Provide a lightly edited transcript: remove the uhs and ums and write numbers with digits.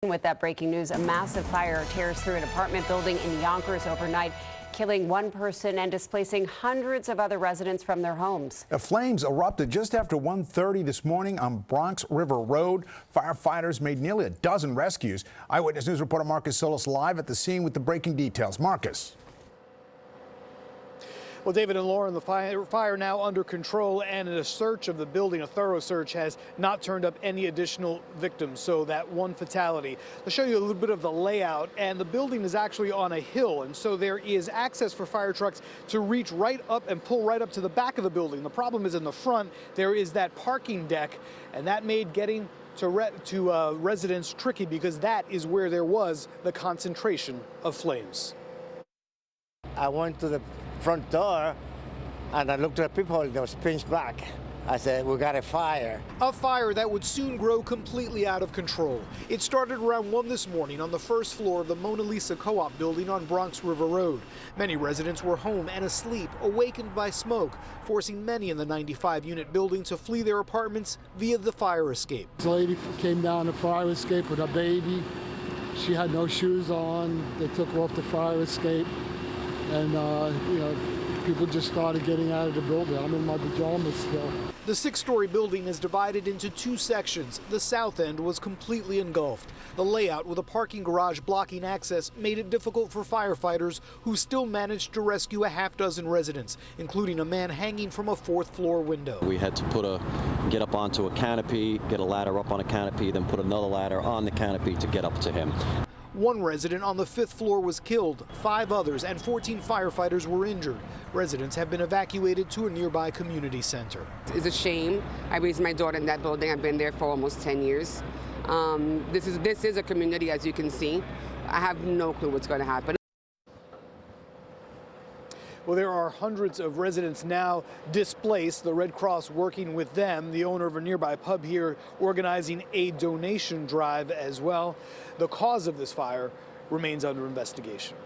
With that breaking news, a massive fire tears through an apartment building in Yonkers overnight, killing one person and displacing hundreds of other residents from their homes. The flames erupted just after 1:30 this morning on Bronx River Road. Firefighters made nearly a dozen rescues. Eyewitness News reporter Marcus Solis live at the scene with the breaking details. Marcus. Well, David and Lauren, the fire now under control, and in a search of the building, a thorough search, has not turned up any additional victims. So that one fatality. I'll show you a little bit of the layout, and the building is actually on a hill, and so there is access for fire trucks to reach right up and pull right up to the back of the building. The problem is in the front, there is that parking deck, and that made getting to residents tricky because that is where there was the concentration of flames. I went to the front door and I looked at the people, they was pinched back. I said, we got a fire. A fire that would soon grow completely out of control. It started around 1 this morning on the first floor of the Mona Lisa Co-op building on Bronx River Road. Many residents were home and asleep, awakened by smoke, forcing many in the 95-unit building to flee their apartments via the fire escape. This lady came down the fire escape with her baby. She had no shoes on. They took her off the fire escape. And, people just started getting out of the building. I'm in my pajamas still. The 6-story building is divided into 2 sections. The south end was completely engulfed. The layout with a parking garage blocking access made it difficult for firefighters who still managed to rescue a half-dozen residents, including a man hanging from a 4th-floor window. We had to get up onto a canopy, get a ladder up on a canopy, then put another ladder on the canopy to get up to him. One resident on the 5th floor was killed. 5 others and 14 firefighters were injured. Residents have been evacuated to a nearby community center. It's a shame. I raised my daughter in that building. I've been there for almost 10 years. This is a community, as you can see. I have no clue what's going to happen. Well, there are hundreds of residents now displaced. The Red Cross working with them. The owner of a nearby pub here organizing a donation drive as well. The cause of this fire remains under investigation.